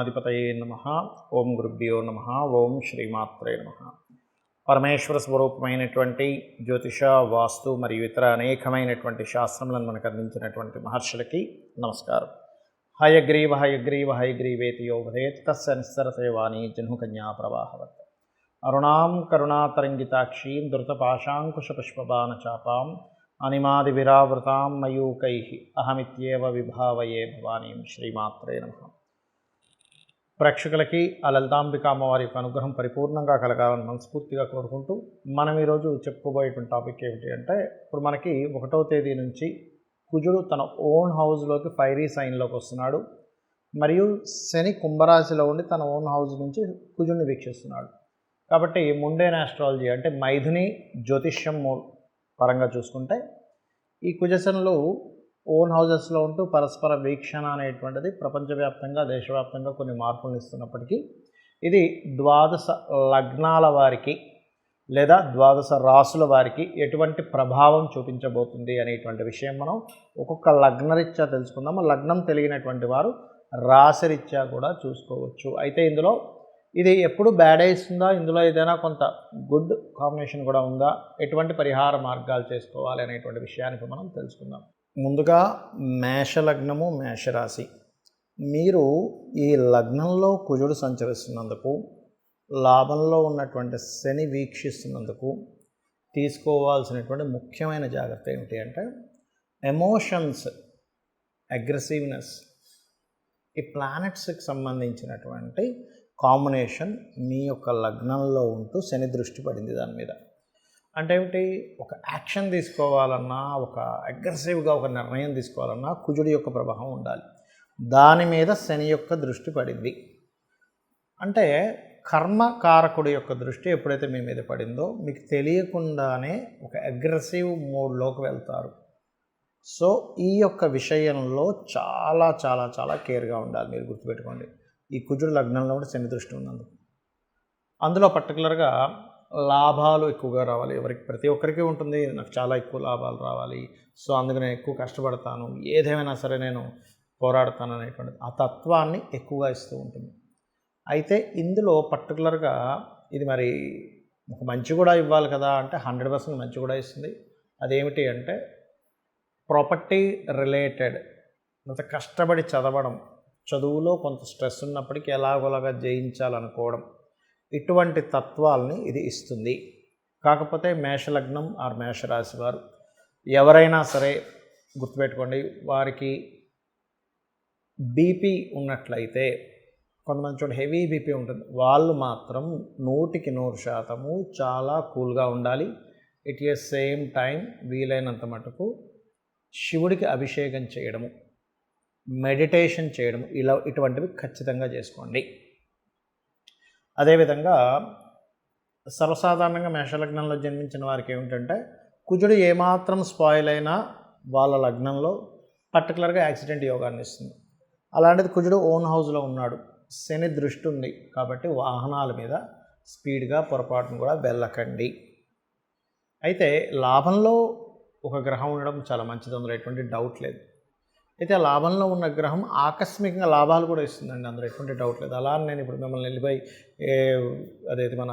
గణాధిపతయే నమః. ఓం గురుభ్యో నమః. ఓం శ్రీమాత్రే నమః. పరమేశ్వర స్వరూపమైనటువంటి జ్యోతిష, వాస్తు మరియు ఇతర అనేకమైనటువంటి శాస్త్రములను మనకు అందించినటువంటి మహర్షులకి నమస్కారం. హయగ్రీవ హయగ్రీవ హయగ్రీవేతి యో వదేత్ తస్య నిస్సరతే వాణి జహ్నుకన్యా ప్రవాహవత్. అరుణాం కరుణాతరంగితాక్షీం ధృతపాశాంకుశపుష్పబాణచాపాం అనిమాదివిరావృతాం మయూకైః అహమిత్యేవ విభావయే భవానీం. శ్రీమాత్రే నమః. ప్రేక్షకులకి ఆ లలితాంబిక అమ్మవారి యొక్క అనుగ్రహం పరిపూర్ణంగా కలగాలని మనస్ఫూర్తిగా కోరుకుంటూ మనం ఈరోజు చెప్పుకోబోయేటువంటి టాపిక్ ఏమిటి అంటే, ఇప్పుడు మనకి 1వ తేదీ నుంచి కుజుడు తన ఓన్ హౌస్లోకి ఫైరీ సైన్లోకి వస్తున్నాడు. మరియు శని కుంభరాశిలో ఉండి తన ఓన్ హౌస్ నుంచి కుజుడిని వీక్షిస్తున్నాడు. కాబట్టి ముండేన్ ఆస్ట్రాలజీ అంటే మైథుని జ్యోతిష్యం పరంగా చూసుకుంటే ఈ కుజశనులు ఓన్ హౌజెస్లో ఉంటూ పరస్పర వీక్షణ అనేటువంటిది ప్రపంచవ్యాప్తంగా దేశవ్యాప్తంగా కొన్ని మార్పులను ఇస్తున్నప్పటికీ ఇది 12 లగ్నాల వారికి లేదా 12 రాసుల వారికి ఎటువంటి ప్రభావం చూపించబోతుంది అనేటువంటి విషయం మనం ఒక్కొక్క లగ్నరీత్యా తెలుసుకుందాము. లగ్నం తెలియనటువంటి వారు రాశిరీత్యా కూడా చూసుకోవచ్చు. అయితే ఇందులో ఇది ఎప్పుడు బ్యాడ్ ఇస్తుందా, ఇందులో ఏదైనా కొంత గుడ్ కాంబినేషన్ కూడా ఉందా, ఎటువంటి పరిహార మార్గాలు చేసుకోవాలి అనేటువంటి విషయానికి మనం తెలుసుకుందాం. ముందుగా మేషలగ్నము, మేషరాశి. మీరు ఈ లగ్నంలో కుజుడు సంచరిస్తున్నందుకు, లాభంలో ఉన్నటువంటి శని వీక్షిస్తున్నందుకు తీసుకోవాల్సినటువంటి ముఖ్యమైన జాగ్రత్త ఏమిటి అంటే, ఎమోషన్స్, అగ్రెసివ్నెస్, ఈ ప్లానెట్స్కి సంబంధించినటువంటి కాంబినేషన్ మీ యొక్క లగ్నంలో ఉంటూ శని దృష్టి పడింది దాని మీద. అంటే ఏమిటి, ఒక యాక్షన్ తీసుకోవాలన్నా, ఒక అగ్రెసివ్గా ఒక నిర్ణయం తీసుకోవాలన్నా కుజుడి యొక్క ప్రభావం ఉండాలి. దాని మీద శని యొక్క దృష్టి పడింది అంటే కర్మకారకుడి యొక్క దృష్టి ఎప్పుడైతే మీ మీద పడిందో మీకు తెలియకుండానే ఒక అగ్రెసివ్ మోడ్లోకి వెళ్తారు. సో ఈ యొక్క విషయంలో చాలా చాలా చాలా కేర్గా ఉండాలి. మీరు గుర్తుపెట్టుకోండి, ఈ కుజుడు లగ్నంలో కూడా శని దృష్టి ఉన్నందుకు. అందులో పర్టికులర్గా లాభాలు ఎక్కువగా రావాలి. ప్రతి ఒక్కరికి ఉంటుంది, నాకు చాలా ఎక్కువ లాభాలు రావాలి, సో అందుకు నేను ఎక్కువ కష్టపడతాను, ఏదేమైనా సరే నేను పోరాడతాను అనేటువంటిది ఆ తత్వాన్ని ఎక్కువగా ఇస్తూ ఉంటుంది. అయితే ఇందులో పర్టికులర్గా ఇది మరి ఒక మంచి కూడా ఇవ్వాలి కదా అంటే 100% మంచి కూడా ఇస్తుంది. అదేమిటి అంటే ప్రాపర్టీ రిలేటెడ్, అంత కష్టపడి చదవడం, చదువులో కొంత స్ట్రెస్ ఉన్నప్పటికీ ఎలాగోలాగా జయించాలనుకోవడం, ఇటువంటి తత్వాల్ని ఇది ఇస్తుంది. కాకపోతే మేషలగ్నం ఆర్ మేషరాశి వారు ఎవరైనా సరే గుర్తుపెట్టుకోండి, వారికి బీపీ ఉన్నట్లయితే, కొంతమంది చోట హెవీ బీపీ ఉంటుంది, వాళ్ళు మాత్రం 100% చాలా కూల్గా ఉండాలి. ఇట్ ఈస్ సేమ్ టైం వీలైనంత మటుకు శివుడికి అభిషేకం చేయడము, మెడిటేషన్ చేయడము, ఇటువంటివి ఖచ్చితంగా చేసుకోండి. అదేవిధంగా సర్వసాధారణంగా మేషలగ్నంలో జన్మించిన వారికి ఏమిటంటే, కుజుడు ఏమాత్రం స్పాయిల్ అయినా వాళ్ళ లగ్నంలో పర్టికులర్గా యాక్సిడెంట్ యోగాన్ని ఇస్తుంది. అలాంటిది కుజుడు ఓన్ హౌస్లో ఉన్నాడు, శని దృష్టి ఉంది కాబట్టి వాహనాల మీద స్పీడ్గా పొరపాటును కూడా వెళ్ళకండి. అయితే లాభంలో ఒక గ్రహం ఉండడం చాలా మంచిది, అందులో ఎటువంటి డౌట్ లేదు. అయితే ఆ లాభంలో ఉన్న గ్రహం ఆకస్మికంగా లాభాలు కూడా ఇస్తుందండి, అందులో ఎటువంటి డౌట్ లేదు. అలా నేను ఇప్పుడు మిమ్మల్ని వెళ్ళిపోయి అదేది మన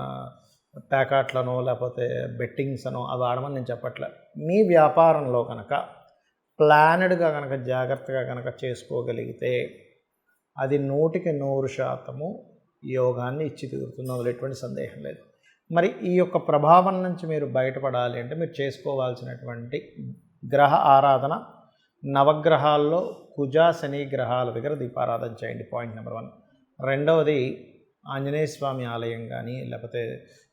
ప్యాకాట్లనో లేకపోతే బెట్టింగ్స్ అనో అవి ఆడమని నేను చెప్పట్లే. మీ వ్యాపారంలో కనుక ప్లానెడ్గా కనుక జాగ్రత్తగా కనుక చేసుకోగలిగితే అది 100% యోగాన్ని ఇచ్చి తీరుతుంది, అందులో ఎటువంటి సందేహం లేదు. మరి ఈ యొక్క ప్రభావం నుంచి మీరు బయటపడాలి అంటే మీరు చేసుకోవాల్సినటువంటి గ్రహ ఆరాధన, నవగ్రహాల్లో కుజ శని గ్రహాల దగ్గర దీపారాధన చేయండి. Point number 1. రెండవది ఆంజనేయ స్వామి ఆలయం కానీ లేకపోతే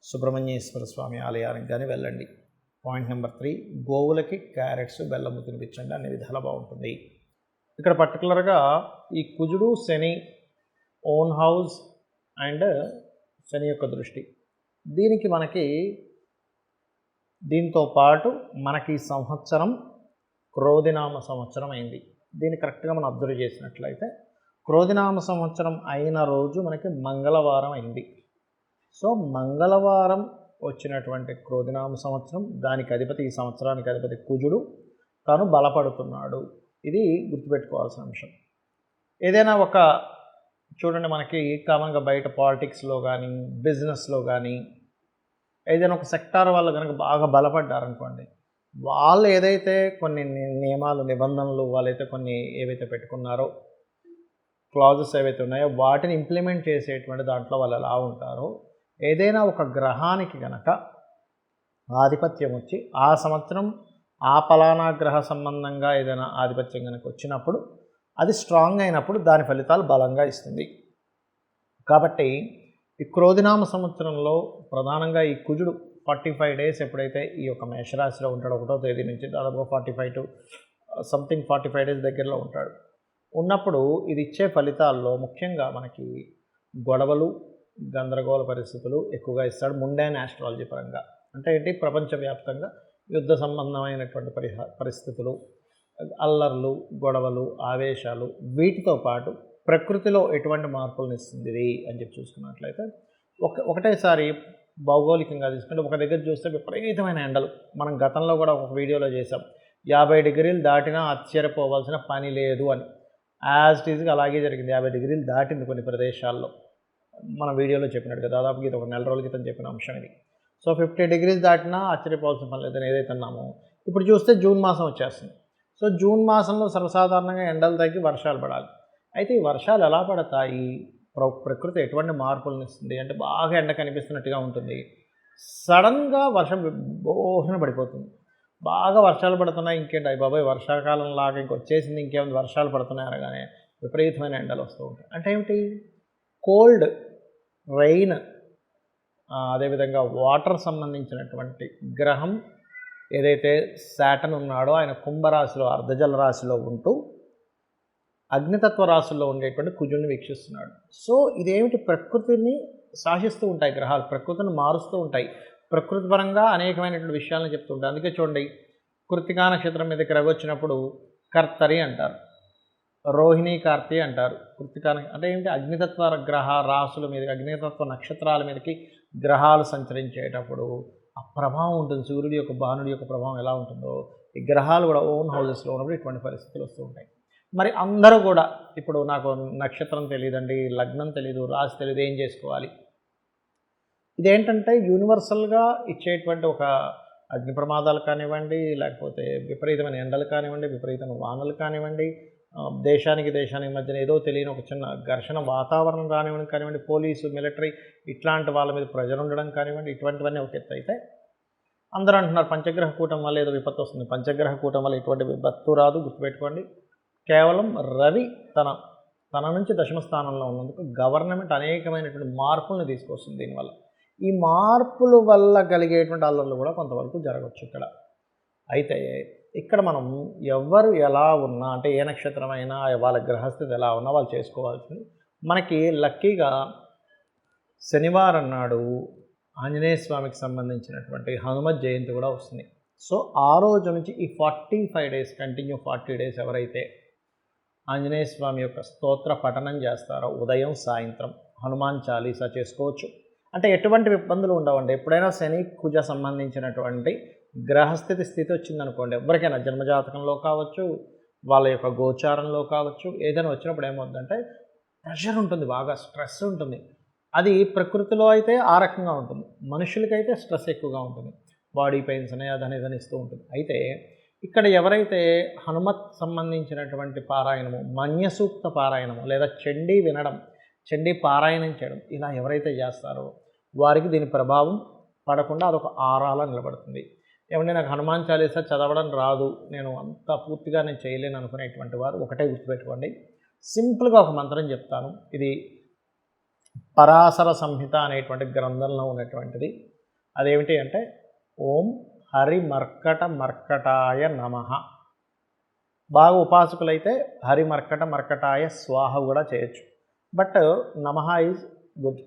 సుబ్రహ్మణ్యేశ్వర స్వామి ఆలయానికి కానీ వెళ్ళండి. పాయింట్ నెంబర్ 3, గోవులకి క్యారెట్స్ బెల్లము తినిపించండి, అన్ని విధాలా బాగుంటుంది. ఇక్కడ పర్టికులర్గా ఈ కుజుడు శని ఓన్ హౌస్ అండ్ శని యొక్క దృష్టి, దీంతో పాటు మనకి ఈ సంవత్సరం క్రోధినామ సంవత్సరం అయింది. దీన్ని కరెక్ట్గా మనం అబ్జర్వ్ చేసినట్లయితే క్రోధినామ సంవత్సరం అయిన రోజు మనకి మంగళవారం అయింది. సో మంగళవారం వచ్చినటువంటి క్రోధినామ సంవత్సరం, దానికి అధిపతి, ఈ సంవత్సరానికి అధిపతి కుజుడు, తాను బలపడుతున్నాడు. ఇది గుర్తుపెట్టుకోవాల్సిన అంశం. ఏదైనా ఒక చూడండి మనకి కామన్గా బయట పాలిటిక్స్లో కానీ బిజినెస్లో కానీ ఏదైనా ఒక సెక్టార్ వాళ్ళు కనుక బాగా బలపడ్డారనుకోండి, వాళ్ళు ఏదైతే కొన్ని నియమాలు నిబంధనలు వాళ్ళైతే కొన్ని ఏవైతే పెట్టుకున్నారో క్లాజెస్ ఏవైతే ఉన్నాయో వాటిని ఇంప్లిమెంట్ చేసేటువంటి దాంట్లో వాళ్ళు ఎలా ఉంటారో, ఏదైనా ఒక గ్రహానికి కనుక ఆధిపత్యం వచ్చి ఆ సంవత్సరం ఆ పలానా గ్రహ సంబంధంగా ఏదైనా ఆధిపత్యం కనుక వచ్చినప్పుడు అది స్ట్రాంగ్ అయినప్పుడు దాని ఫలితాలు బలంగా ఇస్తుంది. కాబట్టి ఈ క్రోధినామ సంవత్సరంలో ప్రధానంగా ఈ కుజుడు 45 డేస్ ఎప్పుడైతే ఈ యొక్క మేషరాశిలో ఉంటాడో 1వ తేదీ నుంచి దాదాపుగా 45 టు సంథింగ్ 45 డేస్ దగ్గరలో ఉంటాడు. ఉన్నప్పుడు ఇది ఇచ్చే ఫలితాల్లో ముఖ్యంగా మనకి గొడవలు, గందరగోళ పరిస్థితులు ఎక్కువగా ఇస్తాడు ముండైన ఆస్ట్రాలజీ పరంగా. అంటే ఏంటి, ప్రపంచవ్యాప్తంగా యుద్ధ సంబంధమైనటువంటి పరిస్థితులు, అల్లర్లు, గొడవలు, ఆవేశాలు, వీటితో పాటు ప్రకృతిలో ఎటువంటి మార్పులను ఇస్తుంది ఇది అని చెప్పి చూసుకున్నట్లయితే ఒకటేసారి భౌగోళికంగా తీసుకుంటే ఒక దగ్గర చూస్తే విపరీతమైన ఎండలు. మనం గతంలో కూడా ఒక వీడియోలో చేసాం, 50 డిగ్రీలు దాటినా ఆశ్చర్యపోవాల్సిన పని లేదు అని. యాజ్ ఇట్ ఈజ్గా అలాగే జరిగింది. 50 డిగ్రీలు దాటింది కొన్ని ప్రదేశాల్లో, మన వీడియోలో చెప్పినట్టుగా. దాదాపు ఇది ఒక నెల రోజుల క్రితం చెప్పిన అంశం ఇది. సో 50 డిగ్రీస్ దాటినా ఆశ్చర్యపోవాల్సిన పని లేదని ఏదైతే అన్నామో, ఇప్పుడు చూస్తే జూన్ మాసం వచ్చేస్తుంది. సో జూన్ మాసంలో సర్వసాధారణంగా ఎండలు తగ్గి వర్షాలు పడాలి. అయితే ఈ వర్షాలు ఎలా పడతాయి, ప్రకృతి ఎటువంటి మార్పులను ఇస్తుంది అంటే బాగా ఎండ కనిపిస్తున్నట్టుగా ఉంటుంది, సడన్గా వర్షం బోహన పడిపోతుంది. బాగా వర్షాలు పడుతున్నాయి, ఇంకేంటి అయ్యి బాబాయ్ వర్షాకాలం లాగా ఇంకొచ్చేసింది, ఇంకేమైనా వర్షాలు పడుతున్నాయి అనగానే విపరీతమైన ఎండలు వస్తూ ఉంటాయి. అంటే ఏమిటి, కోల్డ్, రైన్, అదేవిధంగా వాటర్ సంబంధించినటువంటి గ్రహం ఏదైతే శాటర్న్ ఉన్నాడో ఆయన కుంభరాశిలో అర్ధజల రాశిలో ఉంటూ అగ్నితత్వ రాశుల్లో ఉండేటువంటి కుజుడిని వీక్షిస్తున్నాడు. సో ఇదేమిటి, ప్రకృతిని శాసిస్తూ ఉంటాయి గ్రహాలు, ప్రకృతిని మారుస్తూ ఉంటాయి, ప్రకృతి పరంగా అనేకమైనటువంటి విషయాలను చెప్తూ ఉంటాయి. అందుకే చూడండి, కృత్తికా నక్షత్రం మీదకి రవి వచ్చినప్పుడు కర్తరి అంటారు, రోహిణి కార్తీ అంటారు. కృత్తికా అంటే ఏంటి, అగ్నితత్వ గ్రహ రాశుల మీదకి, అగ్నితత్వ నక్షత్రాల మీదకి గ్రహాలు సంచరించేటప్పుడు ఆ ప్రభావం ఉంటుంది. సూర్యుడి యొక్క భానుడి యొక్క ప్రభావం ఎలా ఉంటుందో ఈ గ్రహాలు కూడా ఓన్ హౌజెస్లో ఉన్నప్పుడు ఇటువంటి పరిస్థితులు వస్తూ ఉంటాయి. మరి అందరూ కూడా ఇప్పుడు నాకు నక్షత్రం తెలియదండి, లగ్నం తెలియదు, రాశి తెలియదు, ఏం చేసుకోవాలి? ఇదేంటంటే యూనివర్సల్గా ఇచ్చేటువంటి ఒక అగ్ని ప్రమాదాలు కానివ్వండి, లేకపోతే విపరీతమైన ఎండలు కానివ్వండి, విపరీతమైన వానలు కానివ్వండి, దేశానికి మధ్యన ఏదో తెలియని ఒక చిన్న ఘర్షణ వాతావరణం కానివ్వండి, పోలీసు, మిలిటరీ ఇట్లాంటి వాళ్ళ మీద ప్రెజర్ ఉండడం కానివ్వండి, ఇటువంటివన్నీ ఒక ఎత్తు. అయితే అందరూ అంటున్నారు పంచగ్రహ కూటం వల్ల ఏదో విపత్తు వస్తుంది. పంచగ్రహ కూటం వల్ల ఎటువంటి విపత్తు రాదు, గుర్తుపెట్టుకోండి. కేవలం రవి తన నుంచి దశమ స్థానంలో ఉన్నందుకు గవర్నమెంట్ అనేకమైనటువంటి మార్పులను తీసుకొస్తుంది. దీనివల్ల ఈ మార్పుల వల్ల కలిగేటువంటి అల్లర్లు కూడా కొంతవరకు జరగవచ్చు ఇక్కడ. అయితే ఇక్కడ మనం ఎవరు ఎలా ఉన్నా, అంటే ఏ నక్షత్రం అయినా వాళ్ళ గ్రహస్థితి ఎలా ఉన్నా వాళ్ళు చేసుకోవాల్సింది. మనకి లక్కీగా శనివారం నాడు ఆంజనేయ స్వామికి సంబంధించినటువంటి హనుమత్ జయంతి కూడా వస్తుంది. సో ఆ రోజు నుంచి ఈ 45 డేస్ కంటిన్యూ 40 డేస్ ఎవరైతే ఆంజనేయ స్వామి యొక్క స్తోత్ర పఠనం చేస్తారో ఉదయం సాయంత్రం హనుమాన్ చాలీసా చేసుకోవచ్చు. అంటే ఎటువంటి ఇబ్బందులు ఉండవండి. ఎప్పుడైనా శని కుజ సంబంధించినటువంటి గ్రహస్థితి వచ్చిందనుకోండి, ఎవరికైనా జన్మజాతకంలో కావచ్చు, వాళ్ళ యొక్క గోచారంలో కావచ్చు, ఏదైనా వచ్చినప్పుడు ఏమవుతుందంటే ప్రెషర్ ఉంటుంది, బాగా స్ట్రెస్ ఉంటుంది. అది ప్రకృతిలో అయితే ఆ రకంగా ఉంటుంది, మనుషులకైతే స్ట్రెస్ ఎక్కువగా ఉంటుంది, బాడీ పెయిన్స్ అనే అదనేదని ఇస్తూ ఉంటుంది. అయితే ఇక్కడ ఎవరైతే హనుమత్ సంబంధించినటువంటి పారాయణము, మన్యసూక్త పారాయణము లేదా చండీ వినడం, చండీ పారాయణం చేయడం ఇలా ఎవరైతే చేస్తారో వారికి దీని ప్రభావం పడకుండా అదొక ఆరాలా నిలబడుతుంది. ఏమంటే నాకు హనుమాన్ చాలీసా చదవడం రాదు, నేను అంత పూర్తిగా నేను చేయలేను అనుకునేటువంటి వారు ఒకటే గుర్తుపెట్టుకోండి, సింపుల్గా ఒక మంత్రం చెప్తాను. ఇది పరాశర సంహిత అనేటువంటి గ్రంథంలో ఉన్నటువంటిది. అదేమిటి అంటే ఓం హరి మర్కటాయ నమః. బాగా ఉపాసకులైతే హరి మర్కటాయ స్వాహ కూడా చేయొచ్చు, బట్ నమః ఈజ్ గుడ్.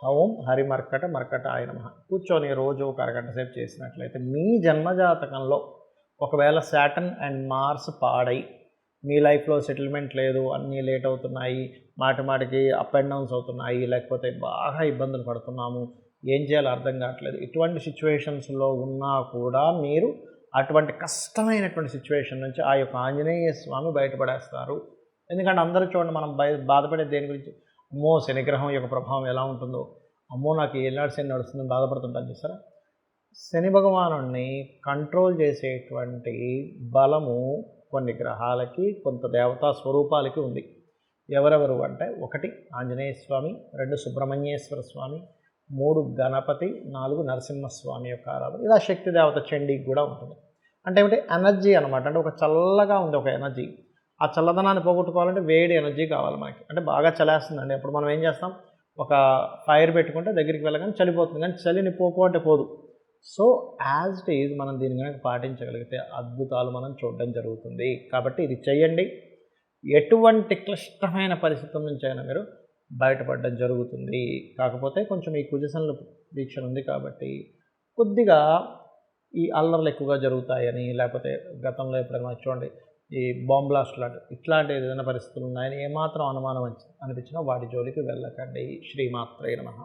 ఓం హరి మర్కటాయ నమః కూర్చొని రోజు ఒక అరగంట సేపు చేసినట్లయితే మీ జన్మజాతకంలో ఒకవేళ శాటర్న్ అండ్ మార్స్ పాడై మీ లైఫ్లో సెటిల్మెంట్ లేదు, అన్నీ లేట్ అవుతున్నాయి, మాటికి అప్ అండ్ డౌన్స్ అవుతున్నాయి, లేకపోతే బాగా ఇబ్బందులు పడుతున్నాము, ఏం చేయాలో అర్థం కావట్లేదు, ఇటువంటి సిచ్యువేషన్స్లో ఉన్నా కూడా మీరు అటువంటి కష్టమైనటువంటి సిచ్యువేషన్ నుంచి ఆ యొక్క ఆంజనేయ స్వామి బయటపడేస్తారు. ఎందుకంటే అందరూ చూడండి మనం బాధపడే దేని గురించి, అమ్మో శనిగ్రహం యొక్క ప్రభావం ఎలా ఉంటుందో, అమ్మో నాకు ఏళ్ళనాడు శని నడుస్తుందని బాధపడుతుంటాను చూసారా. శని భగవానుడిని కంట్రోల్ చేసేటువంటి బలము కొన్ని గ్రహాలకి, కొంత దేవతా స్వరూపాలకి ఉంది. ఎవరెవరు అంటే 1 ఆంజనేయ స్వామి, 2 సుబ్రహ్మణ్యేశ్వర స్వామి, 3 గణపతి, 4 నరసింహస్వామి యొక్క ఆరాధన. ఇలా శక్తి దేవత చండీకి కూడా ఉంటుంది. అంటే ఏమిటి, ఎనర్జీ అనమాట. అంటే ఒక చల్లగా ఉంది ఒక ఎనర్జీ. ఆ చల్లదనాన్ని పోగొట్టుకోవాలంటే వేడి ఎనర్జీ కావాలి మనకి. అంటే బాగా చలేస్తుందండి, అప్పుడు మనం ఏం చేస్తాం, ఒక ఫైర్ పెట్టుకుంటే దగ్గరికి వెళ్ళగానే చలిపోతుంది, కానీ చలిని పోకు అంటే పోదు. సో యాజ్ ఇట్ ఈజ్ మనం దీన్ని కనుక పాటించగలిగితే అద్భుతాలు మనం చూడడం జరుగుతుంది. కాబట్టి ఇది చేయండి. ఎటువంటి క్లిష్టమైన పరిస్థితుల నుంచి అయినా మీరు బయటపడడం జరుగుతుంది. కాకపోతే కొంచెం ఈ కుజశనుల వీక్షణ ఉంది కాబట్టి కొద్దిగా ఈ అల్లర్లు ఎక్కువగా జరుగుతాయని, లేకపోతే గతంలో ఎప్పుడైనా చూడండి ఈ బాంబ్ బ్లాస్ట్ ఇట్లాంటి ఏదైనా పరిస్థితులు ఉన్నాయని ఏమాత్రం అనుమానం అనిపించినా వాటి జోలికి వెళ్ళకండి. శ్రీమాత్రే నమః.